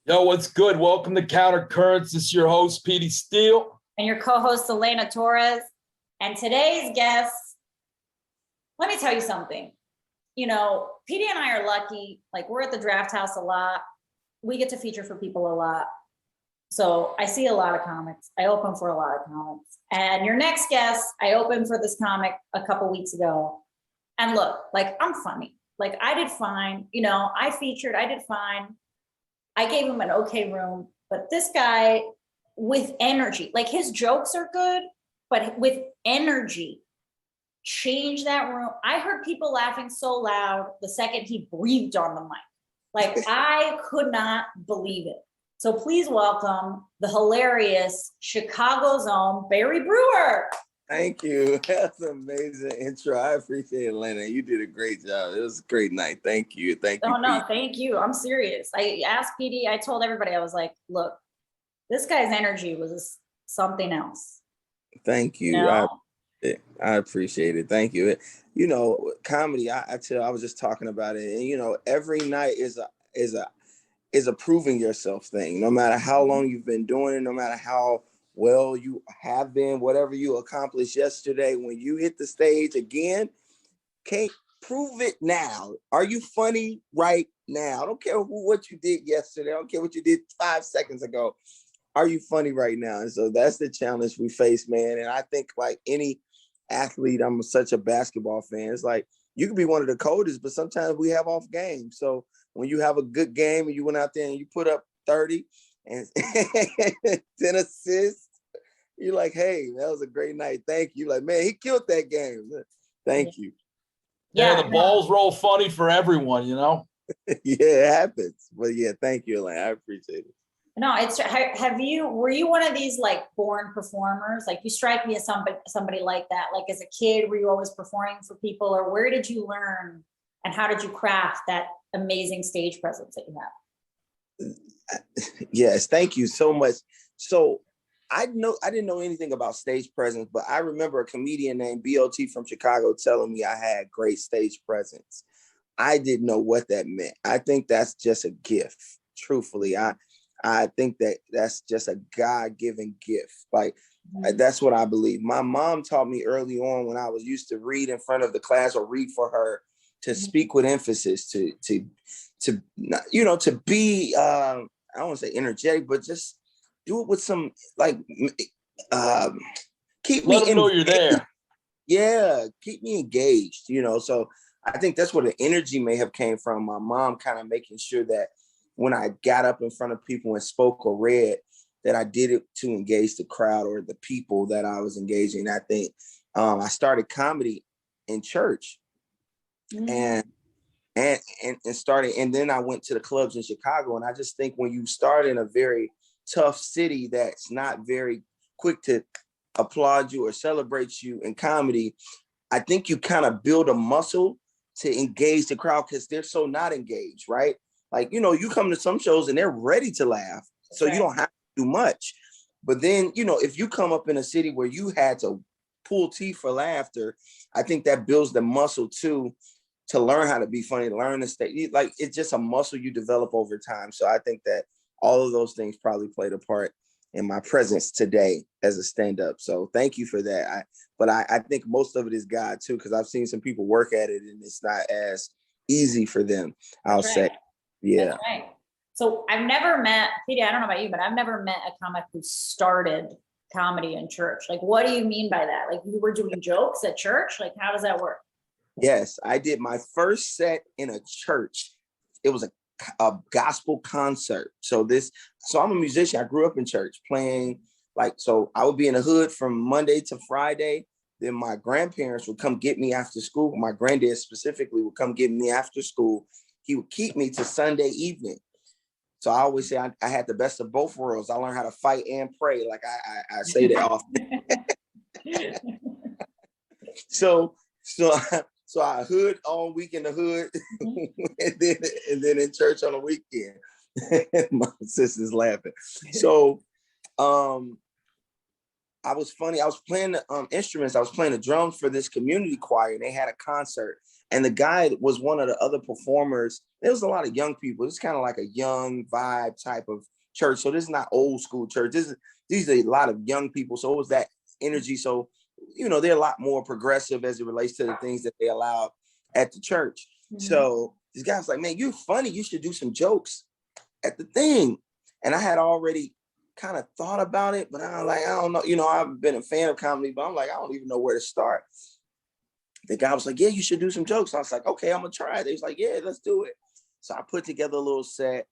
Yo, what's good? Welcome to Counter Currents. This is your host, Petey Steele. And your co-host, Elena Torres. And today's guest, let me tell you something. You know, Petey and I are lucky. Like, we're at the Draft House a lot. We get to feature for people a lot. So I see a lot of comics. I open for a lot of comics. And your next guest, I opened for this comic a couple weeks ago. And look, like, I'm funny. Like, I did fine. You know, I featured, I did fine. I gave him an okay room, but this guy with energy, like his jokes are good, but with energy, changed that room. I heard people laughing so loud the second he breathed on the mic. Like, I could not believe it. So please welcome the hilarious Chicago's own Barry Brewer. Thank you. That's an amazing intro. I appreciate it, Elena. You did a great job. It was a great night. Thank you. Thank you. Oh, no, thank you. I'm serious. I asked Petey, I told everybody, I was like, look, this guy's energy was something else. Thank you. You know? I appreciate it. Thank you. You know, comedy, I was just talking about it. And, you know, every night is a proving yourself thing. No matter how long you've been doing it, no matter how well you have been, whatever you accomplished yesterday, when you hit the stage again, can't prove it now. Are you funny right now? I don't care what you did yesterday. I don't care what you did 5 seconds ago. Are you funny right now? And so that's the challenge we face, man. And I think, like any athlete, I'm such a basketball fan. It's like, you can be one of the coldest, but sometimes we have off games. So when you have a good game and you went out there and you put up 30 and 10 assists, you're like, hey, that was a great night. Thank you. Like, man, he killed that game. Thank you. Yeah, the balls roll funny for everyone, you know? Yeah, it happens. But yeah, thank you, Elaine. I appreciate it. No, were you one of these like born performers? Like, you strike me as somebody like that. Like, as a kid, were you always performing for people, or where did you learn and how did you craft that amazing stage presence that you have? Yes, thank you so much. So I didn't know anything about stage presence, but I remember a comedian named BOT from Chicago telling me I had great stage presence. I didn't know what that meant. I think that's just a gift. Truthfully, I think that's just a God-given gift. Like, that's what I believe. My mom taught me early on, when I was used to read in front of the class or read for her, to speak with emphasis, to you know, to be I don't want to say energetic, but just do it with some, like, keep me Let them know you're there. Yeah, keep me engaged, you know. So I think that's where the energy may have came from. My mom kind of making sure that when I got up in front of people and spoke or read, that I did it to engage the crowd or the people that I was engaging. I think I started comedy in church, and started, and then I went to the clubs in Chicago. And I just think when you start in a very tough city that's not very quick to applaud you or celebrate you in comedy, I think you kind of build a muscle to engage the crowd, because they're so not engaged, right? Like, you know, you come to some shows and they're ready to laugh, so you don't have to do much. But then, you know, if you come up in a city where you had to pull teeth for laughter, I think that builds the muscle too, to learn how to be funny, learn to stay. Like, it's just a muscle you develop over time. So I think that all of those things probably played a part in my presence today as a stand-up. So thank you for that. But I think most of it is God too, because I've seen some people work at it and it's not as easy for them, I'll say. Yeah. That's right. So I've never met, Petey, I don't know about you, but I've never met a comic who started comedy in church. Like, what do you mean by that? Like, you were doing jokes at church? Like, how does that work? Yes, I did my first set in a church. It was a gospel concert. So I'm a musician. I grew up in church playing, like, so I would be in the hood from Monday to Friday. Then my grandparents would come get me after school. My granddad specifically would come get me after school. He would keep me to Sunday evening. So I always say I had the best of both worlds. I learned how to fight and pray. Like, I say that often. So I hood all week in the hood, and then in church on the weekend. My sister's laughing. So I was funny. I was playing the instruments. I was playing the drums for this community choir, and they had a concert. And the guy was one of the other performers. There was a lot of young people. It's kind of like a young vibe type of church. So this is not old school church. These are a lot of young people. So it was that energy. So, they're a lot more progressive as it relates to the things that they allow at the church. Mm-hmm. So this guy's like, man, you're funny. You should do some jokes at the thing. And I had already kind of thought about it, but I'm like, I don't know. I've been a fan of comedy, but I'm like, I don't even know where to start. The guy was like, yeah, you should do some jokes. I was like, okay, I'm gonna try it. He was like, yeah, let's do it. So I put together a little set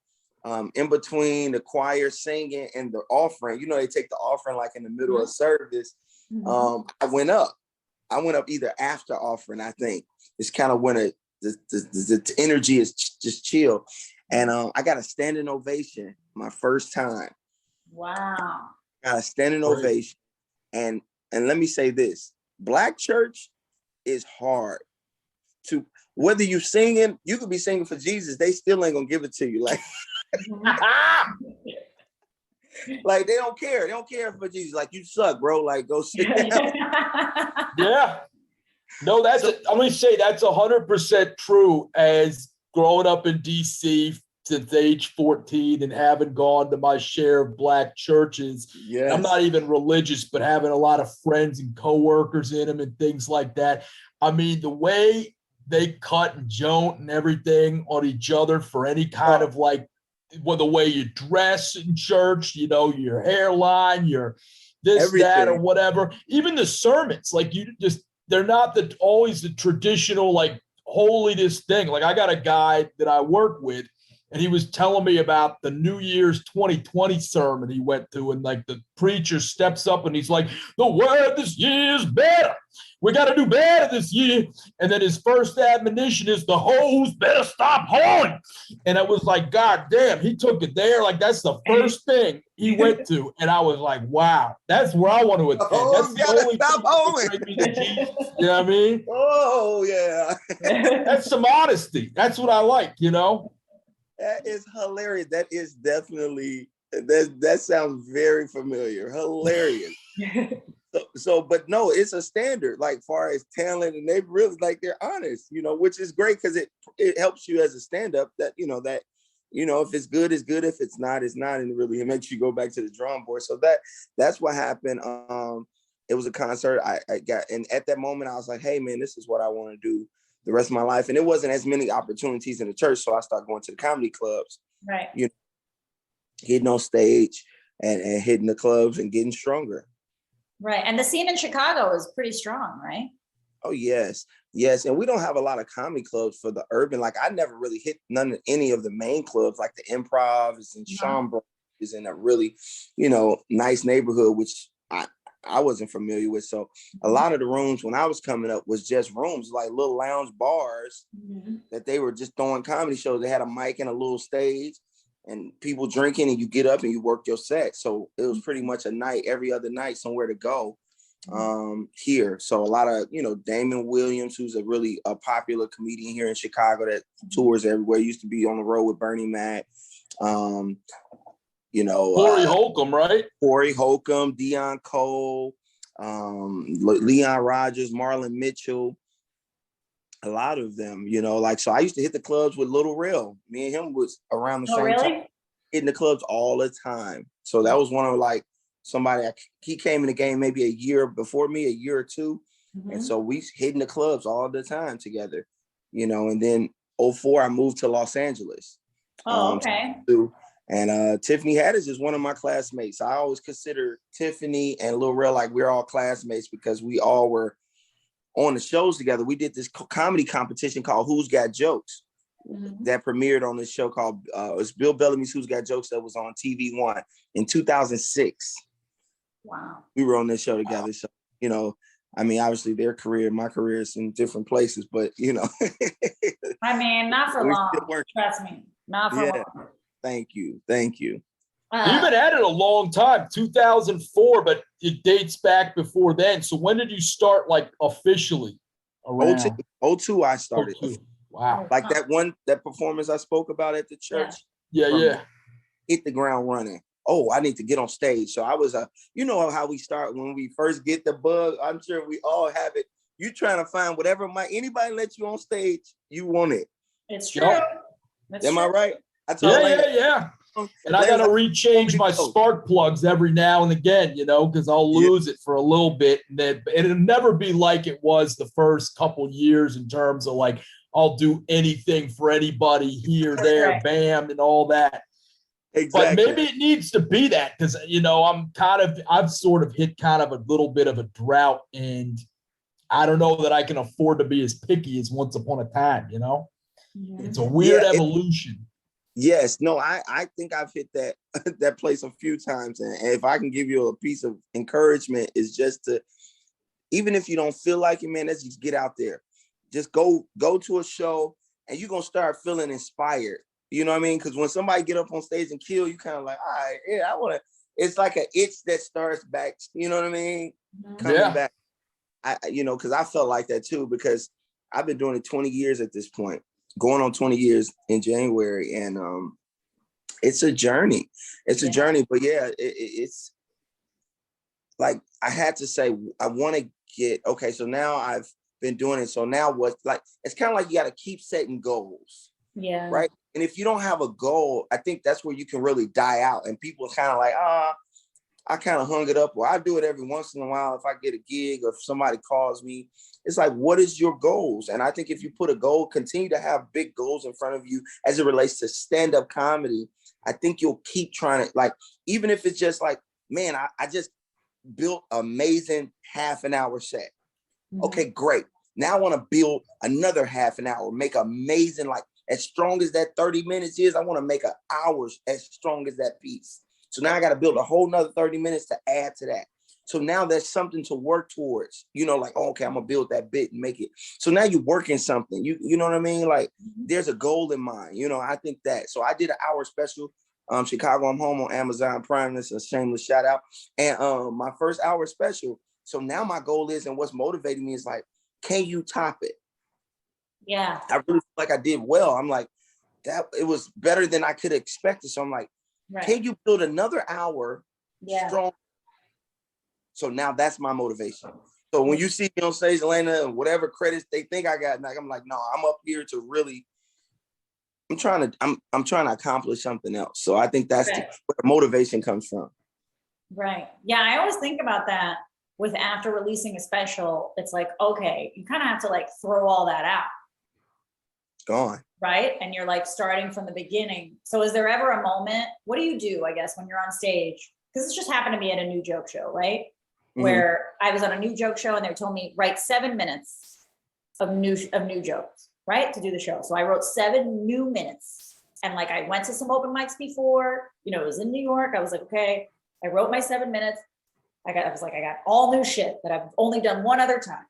in between the choir singing and the offering. They take the offering like in the middle of service. I went up either after offering, I think. It's kind of when the energy is just chill. And I got a standing ovation my first time. Wow. Got a standing ovation. And let me say this, Black church is hard to, whether you singing, you could be singing for Jesus, they still ain't gonna give it to you. Like, like they don't care. They don't care for Jesus. Like, you suck, bro. Like, go sit down. Yeah. No, let me say that's 100% true. As growing up in DC since age 14 and having gone to my share of Black churches. Yes. I'm not even religious, but having a lot of friends and coworkers in them and things like that. I mean, the way they cut and jolt and everything on each other for any kind of like, well, the way you dress in church, your hairline, your this, everything. That, or whatever. Even the sermons, like they're not always the traditional like holiness thing. Like I got a guy that I work with, and he was telling me about the New Year's 2020 sermon he went to, and like the preacher steps up and he's like, the word this year is better. We got to do better this year. And then his first admonition is the hoes better stop hoeing. And I was like, God damn, he took it there. Like that's the first thing he went to. And I was like, wow, that's where I want to attend. Oh, that's the only stop hoeing. You know what I mean? Oh, yeah. That's some honesty. That's what I like, That is hilarious. That is definitely, that sounds very familiar. Hilarious. But no, it's a standard, like far as talent, and they really they're honest, which is great because it helps you as a stand-up that, if it's good, it's good. If it's not, it's not. And it makes you go back to the drawing board. So that's what happened. It was a concert I got, and at that moment I was like, hey man, this is what I want to do the rest of my life. And it wasn't as many opportunities in the church. So I started going to the comedy clubs, right? Getting on stage and hitting the clubs and getting stronger. Right. And the scene in Chicago is pretty strong, right? Oh, yes. Yes. And we don't have a lot of comedy clubs for the urban. Like I never really hit any of the main clubs, like the Improv is in Schaumburg, is in a really, nice neighborhood, which I wasn't familiar with. So a lot of the rooms when I was coming up was just rooms, like little lounge bars that they were just throwing comedy shows. They had a mic and a little stage and people drinking, and you get up and you work your set. So it was pretty much a night, every other night, somewhere to go here. So a lot of, Damon Williams, who's a really popular comedian here in Chicago that tours everywhere, used to be on the road with Bernie Mac. Corey Holcomb, right? Corey Holcomb, Dion Cole, Leon Rogers, Marlon Mitchell, a lot of them, so I used to hit the clubs with Little Real. Me and him was around the same time, hitting the clubs all the time. So that was one of somebody, he came in the game maybe a year before me, a year or two. And so we hitting the clubs all the time together, and then 2004, I moved to Los Angeles. Oh, okay. And Tiffany Haddish is one of my classmates. I always consider Tiffany and Lil Rel like we're all classmates because we all were on the shows together. We did this comedy competition called Who's Got Jokes that premiered on this show called it's Bill Bellamy's Who's Got Jokes that was on TV One in 2006. Wow. We were on this show together. So, obviously their career, my career is in different places, but not for long. Trust me, not for long. Thank you. You've been at it a long time, 2004, but it dates back before then. So when did you start officially around? 02 I started. 02. Wow. That performance I spoke about at the church. Yeah. Hit the ground running. Oh, I need to get on stage. So I was how we start when we first get the bug. I'm sure we all have it. you trying to find whatever anybody let you on stage, you want it. It's true. Yep. Am I right? I told Yeah. And I got to rechange my spark plugs every now and again, because I'll lose it for a little bit. And then it'll never be like it was the first couple years in terms of like, I'll do anything for anybody here, there, bam, and all that. Exactly. But maybe it needs to be that because, I've sort of hit kind of a little bit of a drought, and I don't know that I can afford to be as picky as once upon a time, It's a weird evolution. Yes, no, I think I've hit that place a few times. And if I can give you a piece of encouragement, is just to, even if you don't feel like it, man, let's just get out there. Just go to a show and you're going to start feeling inspired. You know what I mean? Because when somebody get up on stage and kill, you kind of like, all right, yeah, I want to. It's like an itch that starts back. You know what I mean? Coming back. Because I felt like that too, because I've been doing it 20 years at this point. Going on 20 years in January, and it's a journey. It's a journey, but it's like I had to say I want to get okay. So now I've been doing it. So now what's like? It's kind of like you got to keep setting goals, right? And if you don't have a goal, I think that's where you can really die out. And people are kind of like, I kind of hung it up, or I do it every once in a while if I get a gig or if somebody calls me. It's like, what is your goals? And I think if you put a goal, continue to have big goals in front of you as it relates to stand-up comedy, I think you'll keep trying to, like, even if it's just like, man, I just built amazing half an hour set. Okay, great. Now I want to build another half an hour, make amazing, like as strong as that 30 minutes is, I want to make an hour as strong as that piece. So now I got to build a whole nother 30 minutes to add to that. So now there's something to work towards, like, oh, okay, I'm going to build that bit and make it. So now you're working something, you know what I mean? Like there's a goal in mind, I think that. So I did an hour special, Chicago I'm Home on Amazon Prime. That's a shameless shout out. And my first hour special. So now my goal is, and what's motivating me is like, can you top it? Yeah. I really feel like I did well. I'm like, that it was better than I could have expected. So I'm like, can you build another hour strong? So now that's my motivation. So when you see me on stage, Elena, and whatever credits they think I got, I'm like, no, I'm up here to really, I'm trying to accomplish something else. So I think that's where the motivation comes from. Right. Yeah. I always think about that with after releasing a special. It's like, okay, you kind of have to like throw all that out. Gone. Right. And you're like starting from the beginning. So is there ever a moment, what do you do, I guess, when you're on stage? Because this just happened to me at a new joke show, right? Where I was on a new joke show and they told me write 7 minutes of new jokes, right? To do the show. So I wrote 7 new minutes. And like, I went to some open mics before, it was in New York. I was like, okay, I wrote my 7 minutes. I got all new shit that I've only done one other time.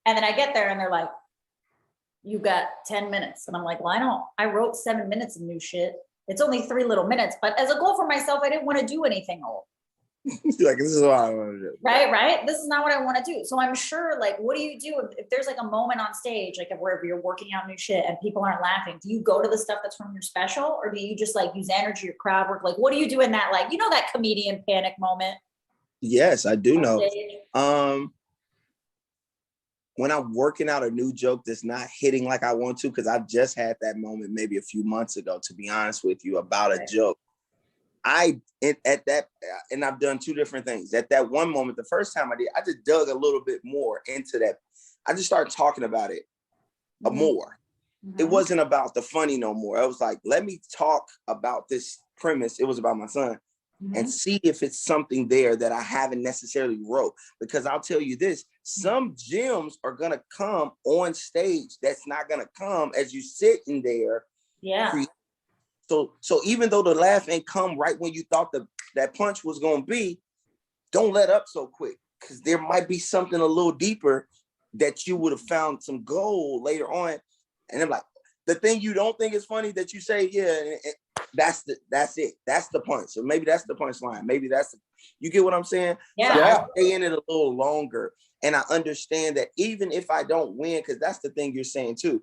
And then I get there and they're like, you got 10 minutes. And I'm like, well, I wrote 7 minutes of new shit. It's only 3 little minutes, but as a goal for myself, I didn't want to do anything old. Like, this is what I want to do. Right. This is not what I want to do. So I'm sure, like, what do you do if there's like a moment on stage, like where you're working out new shit and people aren't laughing? Do you go to the stuff that's from your special, or do you just like use energy or crowd work? Like, what do you do in that, like, that comedian panic moment? Yes, I do know. When I'm working out a new joke that's not hitting like I want to, because I've just had that moment maybe a few months ago, to be honest with you, about a joke. And I've done 2 different things. At that one moment, the first time I did, I just dug a little bit more into that. I just started talking about it more. It wasn't about the funny no more. I was like, let me talk about this premise. It was about my son. And see if it's something there that I haven't necessarily wrote. Because I'll tell you this, some gems are going to come on stage that's not going to come as you sitting there. Yeah. So even though the laugh ain't come right when you thought that punch was going to be, don't let up so quick, because there might be something a little deeper that you would have found some gold later on. And I'm like, the thing you don't think is funny that you say, that's it. That's the punch. So maybe that's the punchline. Maybe you get what I'm saying? Yeah. So I stay in it a little longer. And I understand that even if I don't win, because that's the thing you're saying too.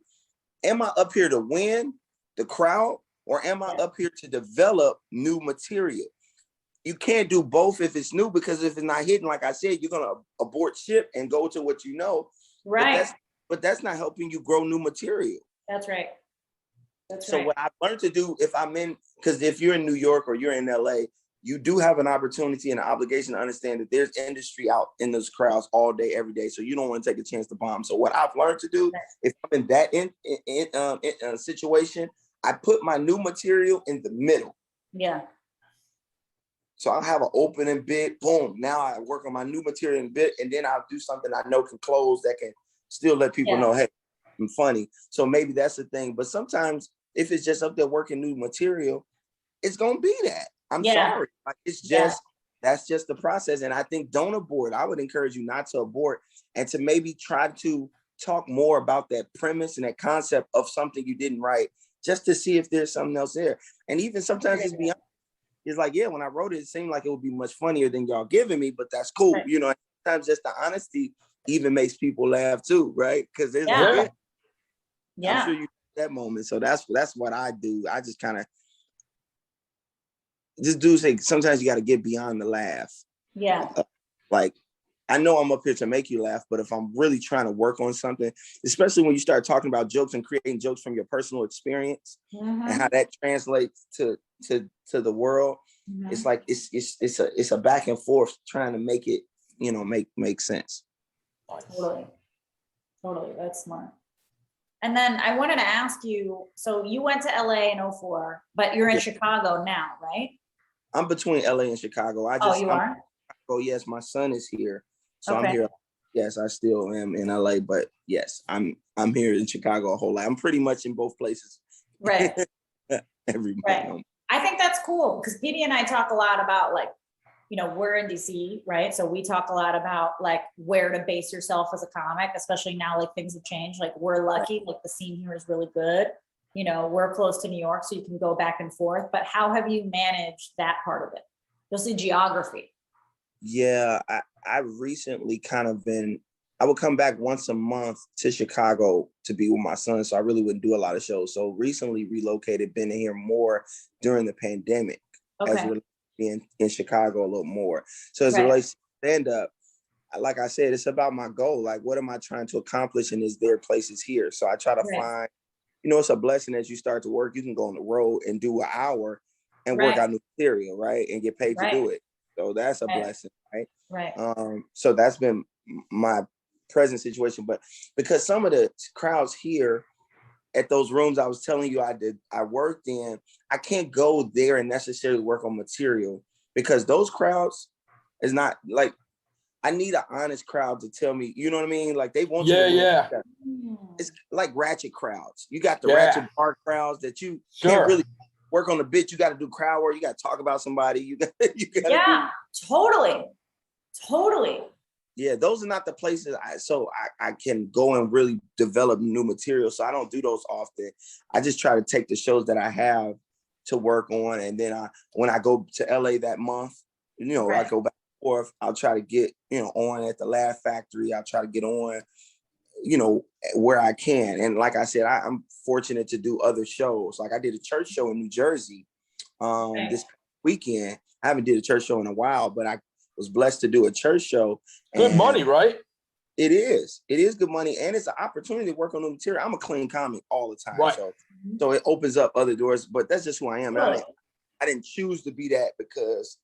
Am I up here to win the crowd, or am I up here to develop new material? You can't do both if it's new, because if it's not hitting, like I said, you're going to abort ship and go to what you know. Right. But that's not helping you grow new material. That's right. So what I've learned to do, because if you're in New York or you're in LA, you do have an opportunity and an obligation to understand that there's industry out in those crowds all day, every day. So you don't want to take a chance to bomb. So what I've learned to do, if I'm in that situation, I put my new material in the middle. Yeah. So I'll have an opening bit, boom. Now I work on my new material in a bit, and then I'll do something I know can close that can still let people know, hey, I'm funny. So maybe that's the thing. But sometimes if it's just up there working new material, it's gonna be that. I'm sorry. Like, it's just that's just the process. And I think don't abort. I would encourage you not to abort and to maybe try to talk more about that premise and that concept of something you didn't write, just to see if there's something else there. And even sometimes it's like, yeah, when I wrote it, it seemed like it would be much funnier than y'all giving me, but that's cool. Right. You know, sometimes just the honesty even makes people laugh too, right? Because it's like, I'm sure you that moment. So that's what I do. I just kind of just do say sometimes you got to get beyond the laugh. Yeah. Like, I know I'm up here to make you laugh, but if I'm really trying to work on something, especially when you start talking about jokes and creating jokes from your personal experience and how that translates to the world, it's like it's a back and forth trying to make it, make sense. Totally. That's smart. And then I wanted to ask you, so you went to LA in 2004, but you're in Chicago now, right? I'm between LA and Chicago. You are? Oh, yes, my son is here. So I'm here. Yes, I still am in LA, but yes, I'm here in Chicago a whole lot. I'm pretty much in both places. Right. Everybody. I think that's cool because Petey and I talk a lot about we're in DC, right? So we talk a lot about like where to base yourself as a comic, especially now like things have changed. Like we're lucky, like the scene here is really good. We're close to New York, so you can go back and forth. But how have you managed that part of it? Just the geography. Yeah, I recently I would come back once a month to Chicago to be with my son. So I really wouldn't do a lot of shows. So recently relocated, been here more during the pandemic. As we're in Chicago a little more. So as it relates to stand-up, like I said, it's about my goal. Like, what am I trying to accomplish? And is there places here? So I try to find, it's a blessing as you start to work. You can go on the road and do an hour and work out new material, right? And get paid to do it. So that's a blessing, right? Right. So that's been my present situation. But because some of the crowds here at those rooms I was telling you I worked in, I can't go there and necessarily work on material because those crowds is not like, I need an honest crowd to tell me, you know what I mean? Like they want you to it's like ratchet crowds. You got the ratchet bar crowds that you can't really work on the bit. You got to do crowd work. You got to talk about somebody. You got totally. Yeah, those are not the places I can go and really develop new material. So I don't do those often. I just try to take the shows that I have to work on. And then when I go to LA that month, I go back and forth. I'll try to get, on at the Laugh Factory. I'll try to get on, where I can. And like I said, I'm fortunate to do other shows. Like I did a church show in New Jersey this weekend. I haven't did a church show in a while, but I was blessed to do a church show. Good money, right? It is good money. And it's an opportunity to work on the material. I'm a clean comic all the time. Right. So it opens up other doors, but that's just who I am. Really? I didn't choose to be that because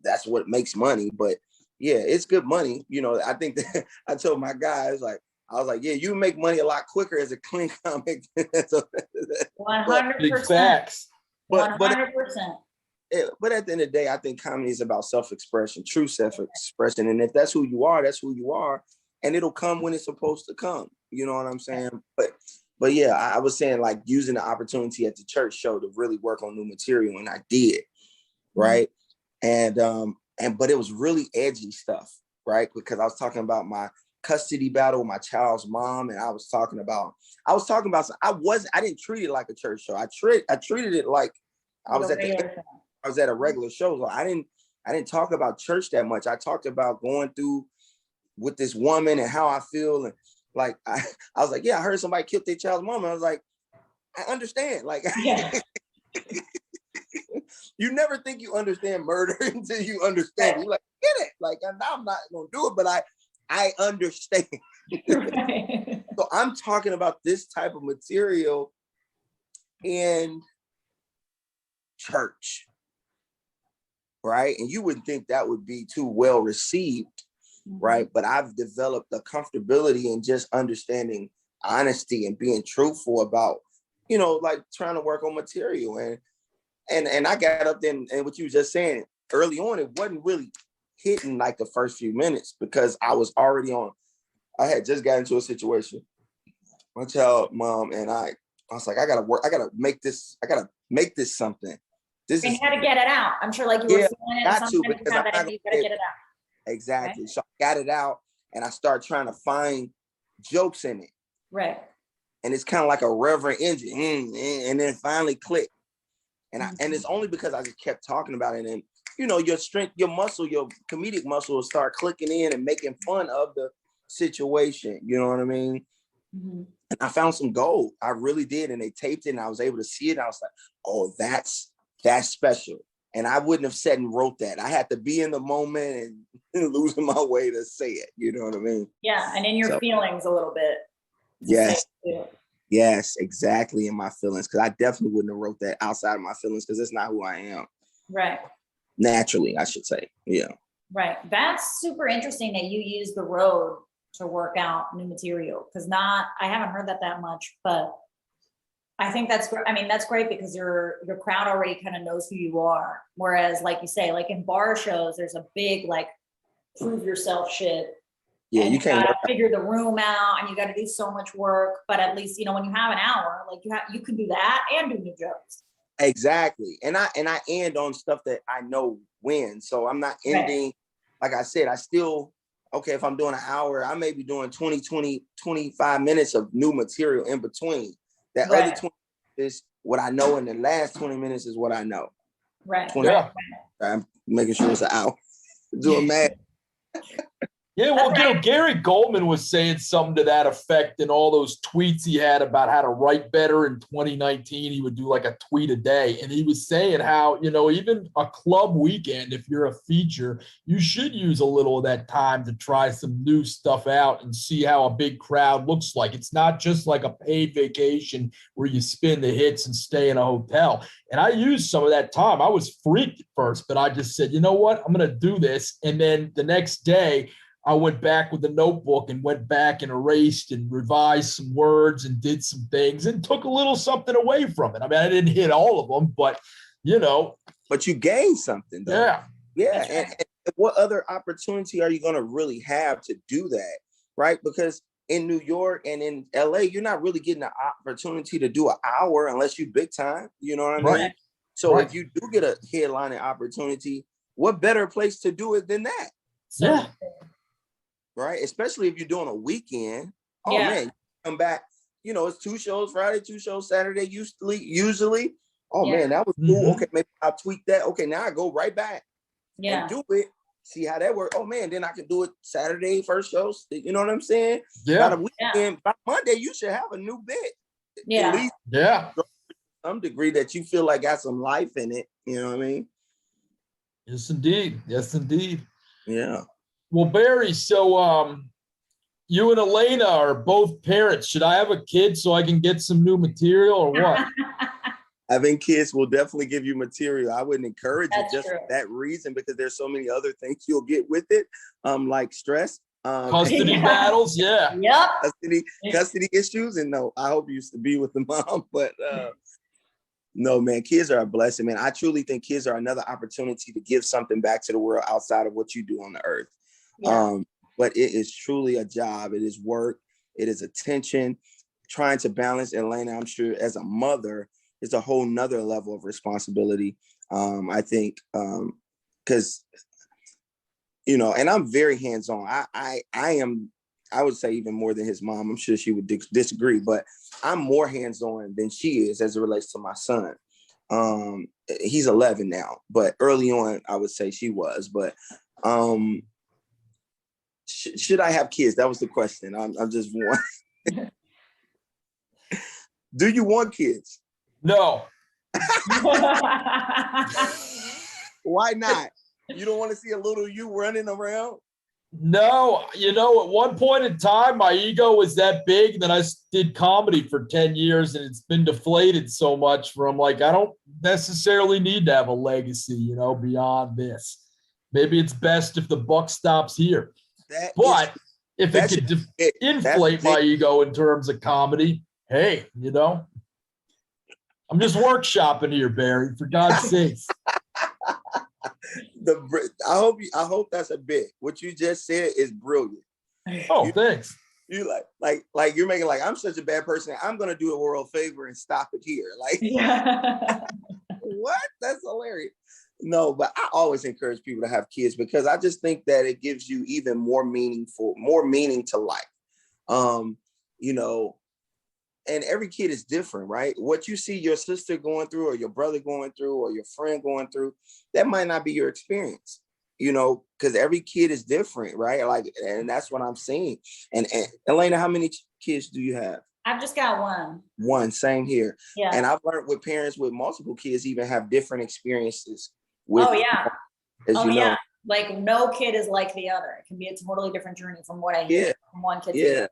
that's what makes money. But yeah, it's good money. I think that I told my guys, I was like, yeah, you make money a lot quicker as a clean comic. 100%. Big facts. 100%. But at the end of the day, I think comedy is about self-expression, true self-expression. And if that's who you are, that's who you are. And it'll come when it's supposed to come. You know what I'm saying? But yeah, I was saying like using the opportunity at the church show to really work on new material. And I did. Right. And but it was really edgy stuff. Right. Because I was talking about my custody battle with my child's mom. And I didn't treat it like a church show. I treated it like I was at a regular show. So I didn't talk about church that much. I talked about going through with this woman and how I feel. And like, I was like, yeah, I heard somebody killed their child's mom. I was like, I understand. Like, you never think you understand murder until you understand. You're like, get it. Like, I'm not going to do it, but I I understand. Right. So I'm talking about this type of material in church, right? And you wouldn't think that would be too well received, right? But I've developed a comfortability in just understanding honesty and being truthful about, you know, like trying to work on material. And I got up there and what you were just saying early on, it wasn't really hitting like the first few minutes because I was already on. I had just got into a situation. My child, mom, and I was like, I gotta work. I gotta make this something. This And is you had to get it out. I'm sure like you were feeling it. got Sometimes to, you because have I'm that not idea, you gotta get it out. exactly. Right. So I got it out and I started trying to find jokes in it. Right. And it's kind of like a reverent engine. And then finally clicked. And and it's only because I just kept talking about it. And you know, your strength, your muscle, your comedic muscle will start clicking in and making fun of the situation. You know what I mean? Mm-hmm. And I found some gold. I really did. And they taped it and I was able to see it. And I was like, oh, that's special. And I wouldn't have said and wrote that. I had to be in the moment and losing my way to say it. You know what I mean? Yeah. And in your feelings a little bit. Yes. Yes, exactly. In my feelings. Because I definitely wouldn't have wrote that outside of my feelings because it's not who I am. Right. Naturally, I should say. Yeah. Right. That's super interesting that you use the road to work out new material. Because I haven't heard that much, but I think that's great. I mean, that's great because your crowd already kind of knows who you are. Whereas, like you say, like in bar shows, there's a big like prove yourself shit. Yeah, and you can't gotta figure the room out, and you got to do so much work. But at least, you know, when you have an hour, like you can do that and do new jokes. Exactly. And I end on stuff that I know wins. So I'm not ending, like I said, I still, okay, if I'm doing an hour, I may be doing 25 minutes of new material in between. That other 20 is what I know, and the last 20 minutes is what I know. Right. 20, I'm making sure it's an hour. Doing math. Yeah, well, you know, Gary Goldman was saying something to that effect in all those tweets he had about how to write better in 2019. He would do like a tweet a day. And he was saying how, you know, even a club weekend, if you're a feature, you should use a little of that time to try some new stuff out and see how a big crowd looks like. It's not just like a paid vacation where you spin the hits and stay in a hotel. And I used some of that time. I was freaked at first, but I just said, you know what, I'm going to do this. And then the next day, I went back with the notebook and went back and erased and revised some words and did some things and took a little something away from it. I mean, I didn't hit all of them, but, you know. But you gained something, though. Yeah. Yeah. And what other opportunity are you going to really have to do that, right? Because in New York and in LA, you're not really getting an opportunity to do an hour unless you big time. You know what I mean? Right. So if you do get a headlining opportunity, what better place to do it than that? Yeah. Right? Especially if you're doing a weekend. Oh man, you come back, you know, it's 2 shows Friday, 2 shows Saturday, usually. Oh man, that was cool. Okay, maybe I'll tweak that. Okay, now I go right back and do it. See how that works. Oh man, then I can do it Saturday, first shows. You know what I'm saying? Yeah. By the weekend, by Monday, you should have a new bit. Yeah. At least some degree that you feel like got some life in it. You know what I mean? Yes, indeed. Yes, indeed. Yeah. Well, Barry, so you and Elena are both parents. Should I have a kid so I can get some new material or what? Having kids will definitely give you material. I wouldn't encourage it just for that reason because there's so many other things you'll get with it, like stress. Custody battles, custody issues. And no, I hope you used to be with the mom, but no, man, kids are a blessing, man. I truly think kids are another opportunity to give something back to the world outside of what you do on the earth. But it is truly a job. It is work. It is attention. Trying to balance, Elena, I'm sure as a mother, is a whole nother level of responsibility. I think because, you know, and I'm very hands-on. I am, I would say even more than his mom. I'm sure she would disagree, but I'm more hands-on than she is as it relates to my son. He's 11 now, but early on, I would say she was, but should I have kids? That was the question. I'm just one. Do you want kids? No. Why not? You don't want to see a little you running around? No, at one point in time, my ego was that big. Then I did comedy for 10 years and it's been deflated so much from like, I don't necessarily need to have a legacy, beyond this. Maybe it's best if the buck stops here. But if it could inflate my ego in terms of comedy, hey, I'm just workshopping here, Barry, for God's sakes. I hope that's a bit. What you just said is brilliant. Oh, thanks. You like you're making like I'm such a bad person. I'm gonna do a world favor and stop it here. Like, what? That's hilarious. No, but I always encourage people to have kids because I just think that it gives you even more meaning to life. And every kid is different, right? What you see your sister going through or your brother going through or your friend going through, that might not be your experience, because every kid is different, right? Like, and that's what I'm seeing. And Elena, how many kids do you have? I've just got one. One, same here. Yeah. And I've learned with parents with multiple kids even have different experiences. Yeah. Like no kid is like the other. It can be a totally different journey from what I hear from one kid to the other.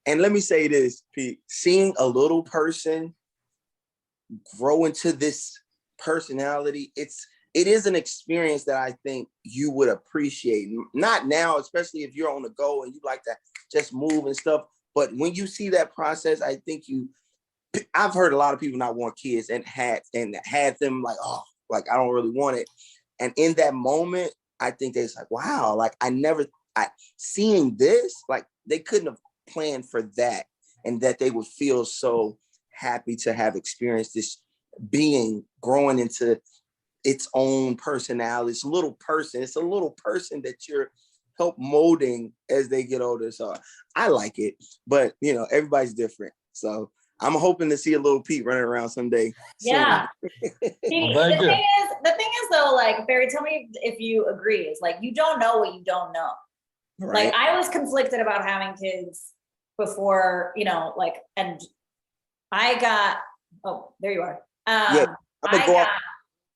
And let me say this, Pete, seeing a little person grow into this personality, it is an experience that I think you would appreciate. Not now, especially if you're on the go and you like to just move and stuff. But when you see that process, I think I've heard a lot of people not want kids and had them like, oh, like, I don't really want it. And in that moment, I think they're like, wow, like seeing this, like they couldn't have planned for that, and that they would feel so happy to have experienced this being growing into its own personality. It's a little person that you're help molding as they get older. So I like it, but everybody's different. So I'm hoping to see a little Pete running around someday. Yeah. The thing is though, like Barry, tell me if you agree, is like, you don't know what you don't know. Right. Like I was conflicted about having kids before, and I got, oh, there you are. I'm gonna go off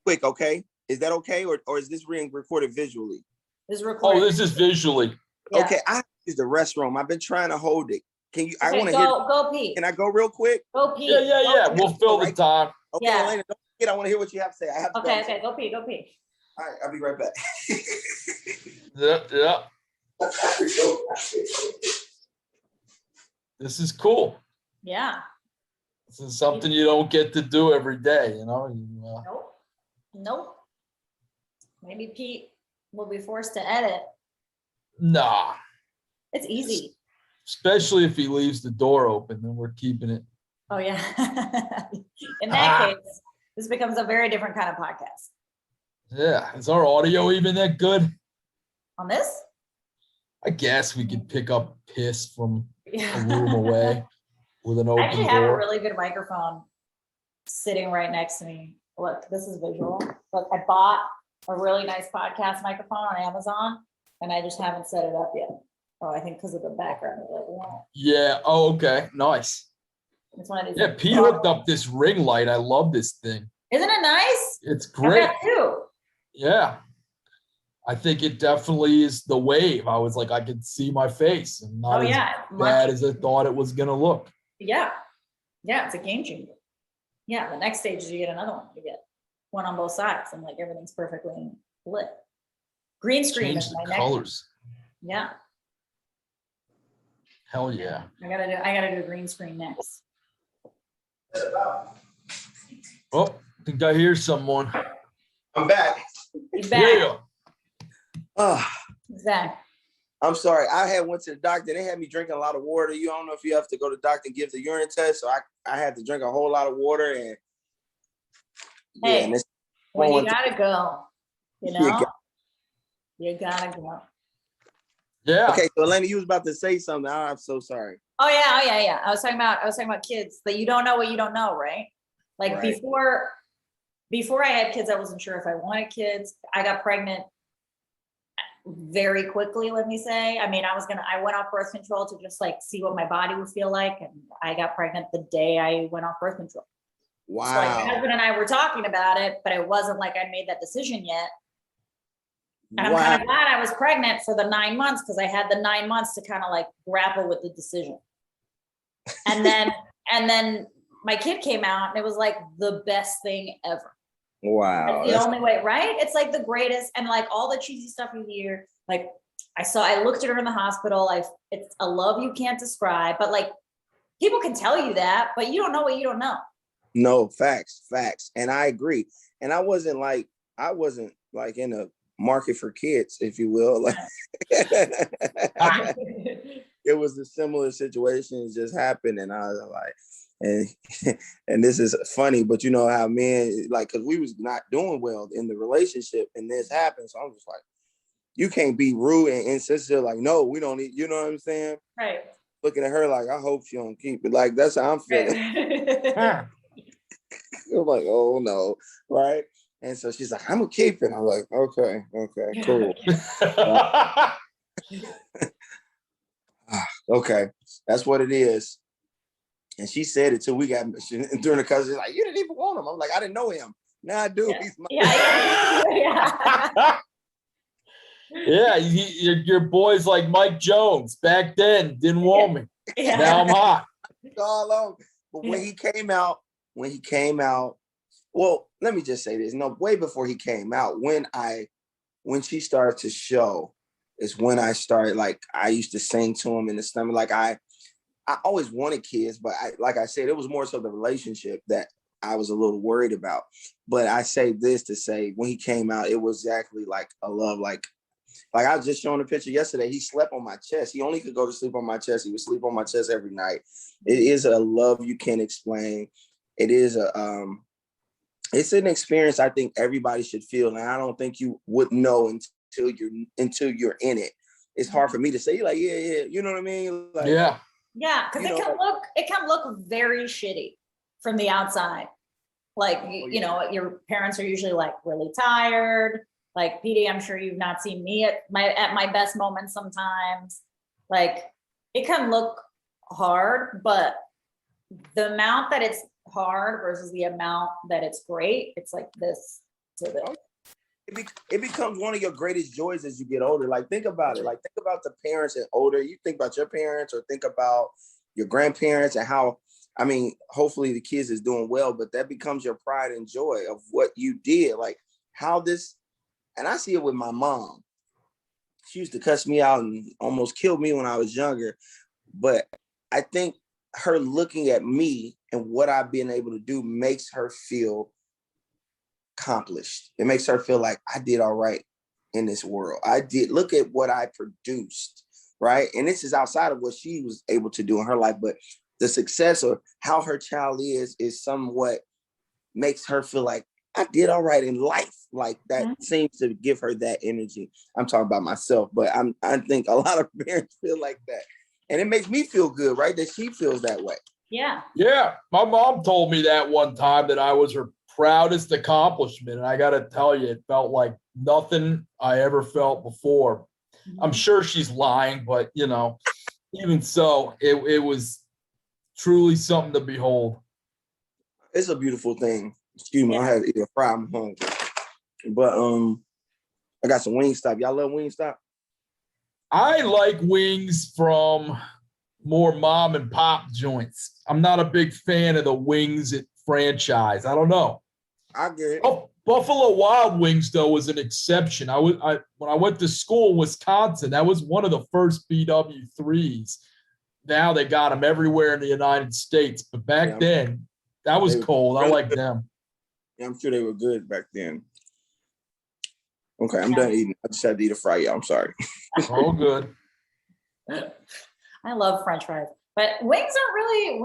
quick, okay? Is that okay? Or is this being recorded visually? This is recorded. Oh, this is visually. Yeah. Okay, I use the restroom. I've been trying to hold it. Can you, I want to go Pete. Can I go real quick? Go Pete. Yeah. We'll fill the time. Okay, yeah. Elena, don't forget, I want to hear what you have to say. I have to Okay, go Pete. All right, I'll be right back. Yeah. This is cool. Yeah. This is something you don't get to do every day, Nope. Maybe Pete will be forced to edit. Nah. It's easy. Especially if he leaves the door open, then we're keeping it. Oh, yeah. In that case, this becomes a very different kind of podcast. Yeah. Is our audio even that good? On this? I guess we could pick up piss from a room away with an open door. I actually have a really good microphone sitting right next to me. Look, this is visual. Look, I bought a really nice podcast microphone on Amazon, and I just haven't set it up yet. Oh, I think because of the background. Yeah. Oh, okay. Nice. It's one of these. Yeah, Pete hooked up this ring light. I love this thing. Isn't it nice? It's great. I got two. Yeah. I think it definitely is the wave. I was like, I could see my face and not as bad as I thought it was going to look. Yeah. Yeah, it's a game changer. Yeah, the next stage is you get another one. You get one on both sides and like everything's perfectly lit. Green screen Change is the my colors. Next. Yeah. Hell yeah. I gotta do a green screen next. Oh, I think I hear someone. I'm back. He's back. Yeah. Zach. I'm sorry. I went to the doctor. They had me drinking a lot of water. You don't know if you have to go to the doctor and give the urine test. So I had to drink a whole lot of water. And hey, and when you gotta go, you gotta go. Yeah. Okay, so Elena, you was about to say something. I'm so sorry. Oh yeah. I was talking about kids, that you don't know what you don't know, right? Like Right. before I had kids, I wasn't sure if I wanted kids. I got pregnant very quickly, let me say. I mean, I went off birth control to just like see what my body would feel like. And I got pregnant the day I went off birth control. Wow. So like my husband and I were talking about it, but it wasn't like I made that decision yet. And I'm kind of glad I was pregnant for the 9 months because I had the 9 months to kind of like grapple with the decision. And then my kid came out and it was like the best thing ever. Wow. That's the only way, right? It's like the greatest. And like all the cheesy stuff you hear, like I looked at her in the hospital. It's a love you can't describe, but like people can tell you that, but you don't know what you don't know. No, facts. And I agree. And I wasn't like in a market for kids, if you will. Like it was a similar situation. It just happened. And I was like, and this is funny, but you know how men, like, because we was not doing well in the relationship and this happened. So I'm just like, you can't be rude and insensitive. Like, no, we don't need, you know what I'm saying? Right. Looking at her like, I hope she don't keep it. Like, that's how I'm feeling. Right. I'm like, oh no, right? And so she's like, I'm gonna keep it. I'm like, okay, cool. Okay, that's what it is. And she said it too. We got during the cousin, like, you didn't even want him. I'm like, I didn't know him. Now I do. Yeah. He's my Yeah. yeah. Your boy's like Mike Jones back then, didn't want me. Yeah. Now I'm hot. All over. But when he came out, well, let me just say this. No, way before he came out, when she started to show is when I started, like, I used to sing to him in the stomach. Like I always wanted kids, but like I said, it was more so the relationship that I was a little worried about. But I say this to say, when he came out, it was exactly like a love. Like I was just showing a picture yesterday. He slept on my chest. He only could go to sleep on my chest. He would sleep on my chest every night. It is a love you can't explain. It is it's an experience I think everybody should feel, and I don't think you would know until you're in it. It's hard for me to say, like, yeah, you know what I mean? Like, yeah, because it can look very shitty from the outside. Like, you know, your parents are usually like really tired. Like, Petey, I'm sure you've not seen me at my best moments sometimes. Like, it can look hard, but the amount that it's hard versus the amount that it's great, it's like this to this. It becomes one of your greatest joys as you get older. Like, think about it. Like, think about the parents and older. You think about your parents or think about your grandparents and how, I mean, hopefully the kids is doing well, but that becomes your pride and joy of what you did. Like how this, and I see it with my mom. She used to cuss me out and almost killed me when I was younger. But I think her looking at me and what I've been able to do makes her feel accomplished. It makes her feel like I did all right in this world. I did, look at what I produced, right? And this is outside of what she was able to do in her life, but the success or how her child is somewhat makes her feel like I did all right in life. Like that seems to give her that energy. I'm talking about myself, but I think a lot of parents feel like that. And it makes me feel good, right? That she feels that way. Yeah. Yeah. My mom told me that one time that I was her proudest accomplishment. And I got to tell you, it felt like nothing I ever felt before. I'm sure she's lying, but you know, even so, it was truly something to behold. It's a beautiful thing. Excuse me, I had to eat a fry. I'm hungry. But I got some Wingstop. Y'all love Wingstop? I like wings from more mom and pop joints. I'm not a big fan of the wings at franchise. I don't know. I get it. Oh, Buffalo Wild Wings, though, was an exception. When I went to school in Wisconsin, that was one of the first BW3s. Now they got them everywhere in the United States. But back then, that was cold. I like them. Yeah, I'm sure they were good back then. Okay, I'm done eating. I just had to eat a fry, y'all. I'm sorry. All good. I love French fries, but wings aren't really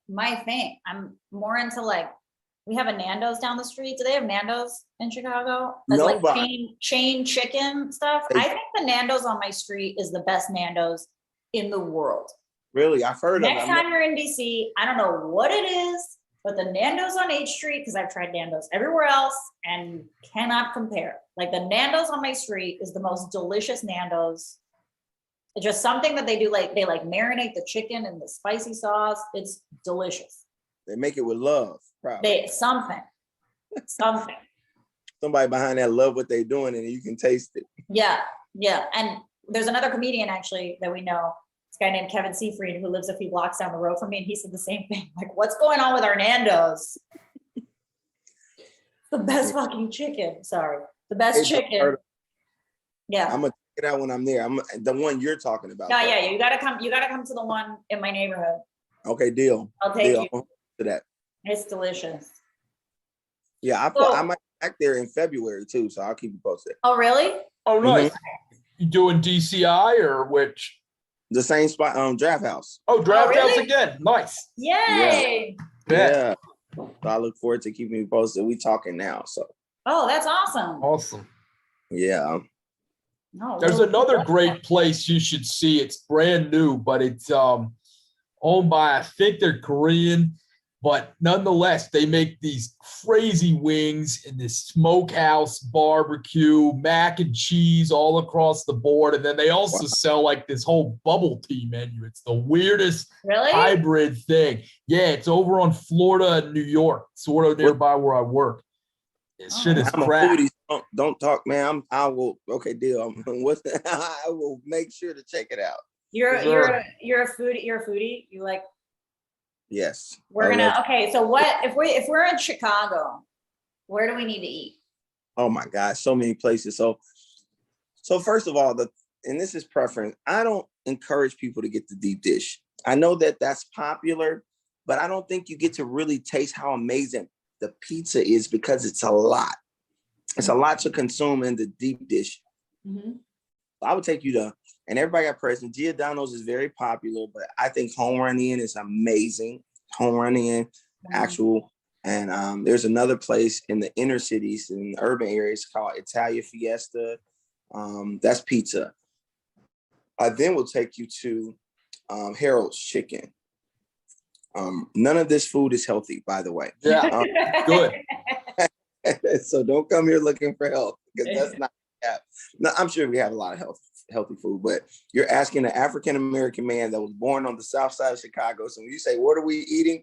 my thing. I'm more into like, we have a Nando's down the street. Do they have Nando's in Chicago? That's like chain chicken stuff. I think the Nando's on my street is the best Nando's in the world. Really? I've heard of it. Next time you're in DC, I don't know what it is, but the Nando's on H Street, because I've tried Nando's everywhere else and cannot compare. Like the Nando's on my street is the most delicious Nando's. It's just something that they do, like they like marinate the chicken in the spicy sauce. It's delicious. They make it with love, probably. Something. somebody behind that love what they're doing and you can taste it. Yeah, yeah. And there's another comedian actually that we know. This guy named Kevin Seafried who lives a few blocks down the road from me, and he said the same thing. Like, what's going on with our Nando's? The best fucking chicken. Sorry, the best chicken. Yeah, I'm gonna check it out when I'm there. I'm the one you're talking about. yeah, yeah. You gotta come. You gotta come to the one in my neighborhood. Okay, deal. I'll take deal. you to that. It's delicious. Yeah, I might be back there in February too, so I'll keep you posted. Oh, really? Oh, nice. You doing DCI or which? The same spot, Draft House. Oh, Draft really? House again. Nice. Yay! Yeah. So I look forward to keeping you posted. We talking now, so. Oh, that's awesome. Awesome. Yeah. No, There's another great place you should see. It's brand new, but it's owned by, I think they're Korean, but nonetheless, they make these crazy wings in this smokehouse barbecue, mac and cheese all across the board. And then they also sell like this whole bubble tea menu. It's the weirdest hybrid thing. Yeah, it's over on Florida and New York, sort of nearby where I work. This shit is crap. Don't talk, man. I will. Okay, deal. I will make sure to check it out. You're a foodie. You're a foodie. You like. Yes. We're gonna. Okay, so what if we're in Chicago? Where do we need to eat? Oh my God, so many places. So first of all, and this is preference. I don't encourage people to get the deep dish. I know that that's popular, but I don't think you get to really taste how amazing the pizza is because it's a lot. It's a lot to consume in the deep dish. Mm-hmm. I would take you to, and everybody got present. Giordano's is very popular, but I think Home Run Inn is amazing. Home Run Inn, actual. And there's another place in the inner cities, in the urban areas called Italia Fiesta. That's pizza. I then will take you to Harold's Chicken. None of this food is healthy, by the way. Yeah, good. So don't come here looking for health because that's not. No, I'm sure we have a lot of healthy food, but you're asking an African-American man that was born on the south side of Chicago. So when you say, what are we eating?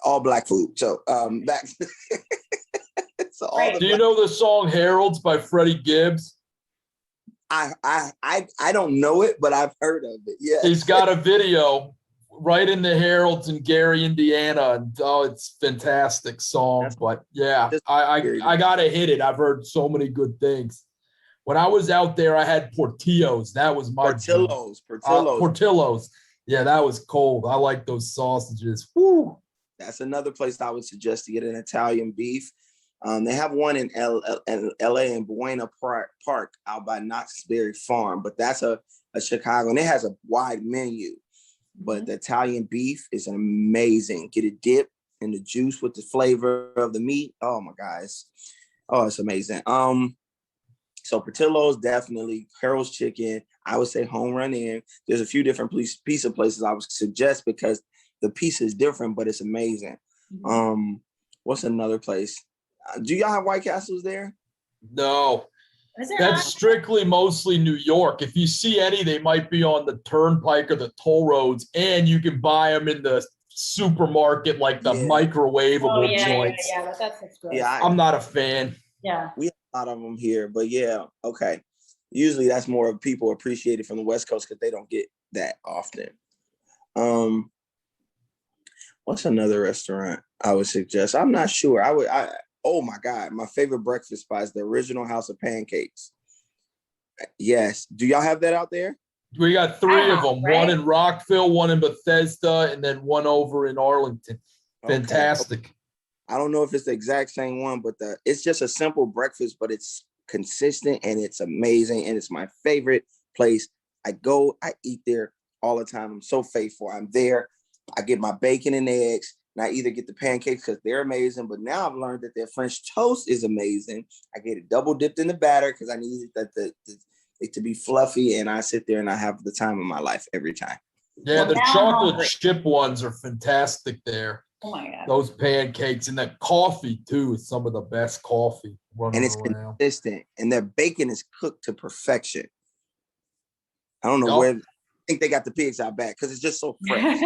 All black food. So back. So do you know the song Heralds by Freddie Gibbs? I don't know it, but I've heard of it. Yeah. He's got a video right in the Heralds in Gary, Indiana. And it's a fantastic song. But yeah, I gotta hit it. I've heard so many good things. When I was out there, I had Portillo's. That was my Portillo's. Yeah, that was cold. I like those sausages. Woo. That's another place I would suggest to get an Italian beef. They have one in LA in Buena Park out by Knott's Berry Farm, but that's a Chicago, and it has a wide menu. But the Italian beef is amazing. Get it dipped in the juice with the flavor of the meat. Oh my guys. Oh, it's amazing. So Portillo's definitely, Harold's Chicken. I would say Home Run Inn. There's a few different pizza places I would suggest because the pizza is different, but it's amazing. What's another place? Do y'all have White Castles there? No. That's strictly mostly New York. If you see any, they might be on the turnpike or the toll roads, and you can buy them in the supermarket, like the microwavable joints. Yeah, that's good. Yeah, I'm not a fan. Yeah, we have a lot of them here, but yeah, okay. Usually that's more of people appreciate it from the West Coast because they don't get that often. What's another restaurant I would suggest? I'm not sure. Oh my God, my favorite breakfast spot is the Original House of Pancakes. Yes. Do y'all have that out there? We got three of them. Right? One in Rockville, one in Bethesda, and then one over in Arlington. Fantastic. Okay. I don't know if it's the exact same one, but it's just a simple breakfast, but it's consistent and it's amazing. And it's my favorite place. I eat there all the time. I'm so faithful. I'm there. I get my bacon and eggs. And I either get the pancakes because they're amazing, but now I've learned that their French toast is amazing. I get it double dipped in the batter because I need it to be fluffy, and I sit there and I have the time of my life every time. Yeah, the chocolate chip ones are fantastic there. Oh my God. Those pancakes and that coffee too is some of the best coffee running and it's around. Consistent, and their bacon is cooked to perfection. I don't know where. I think they got the pigs out back because it's just so fresh.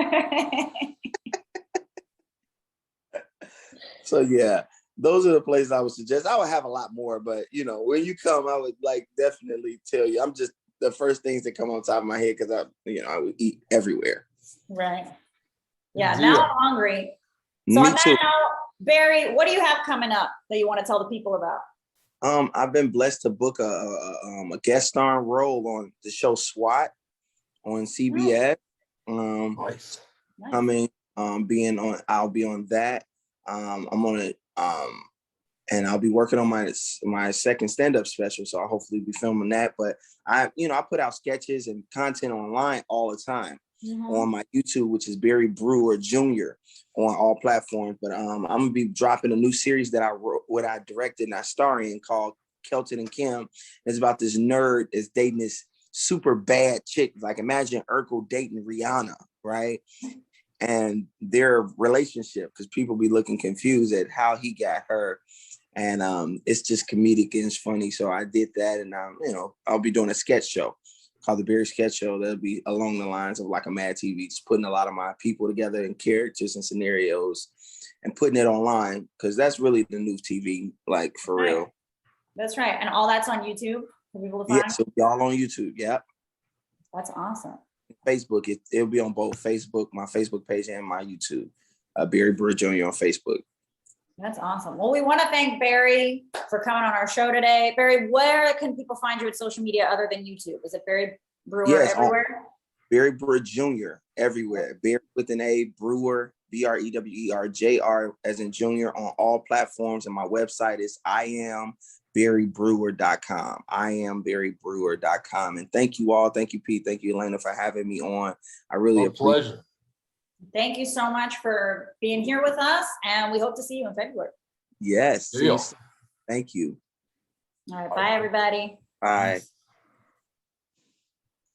So yeah, those are the places I would suggest. I would have a lot more, but you know, when you come, I would like definitely tell you. I'm just the first things that come on top of my head because I would eat everywhere. Right. Yeah. Yeah. Now I'm hungry. So Me on that too. note, Barry, what do you have coming up that you want to tell the people about? I've been blessed to book a guest starring role on the show SWAT on CBS. Nice. I mean, I'll be on that. I'm on it. And I'll be working on my second stand-up special. So I'll hopefully be filming that. But I put out sketches and content online all the time on my YouTube, which is Barry Brewer Jr. on all platforms. But I'm gonna be dropping a new series that I wrote, what I directed and I star in, called Kelton and Kim. It's about this nerd that's dating this super bad chick. Like imagine Urkel dating Rihanna, right? And their relationship, because people be looking confused at how he got her. And it's just comedic and it's funny. So I did that, and I'll be doing a sketch show called the Barry Sketch Show. That'll be along the lines of like a Mad TV, just putting a lot of my people together in characters and scenarios and putting it online, because that's really the new TV, like for real. That's right. And all that's on YouTube for people to find? Yeah, so y'all on YouTube. Yeah. That's awesome. Facebook, it'll be on both Facebook, my Facebook page, and my YouTube. Barry Brewer Jr. on Facebook. That's awesome. Well, we want to thank Barry for coming on our show today. Barry, where can people find you at social media other than YouTube? Is it Barry Brewer everywhere? Barry Brewer Jr. everywhere. Barry with an A, Brewer, Brewer, Jr. as in Junior, on all platforms. And my website is IamBarryBrewer.com. IamBarryBrewer.com. And thank you all. Thank you, Pete. Thank you, Elena, for having me on. I really appreciate it. Pleasure. Thank you so much for being here with us, and we hope to see you in February. Yes. Deal. Thank you. All right. Bye, everybody. Bye.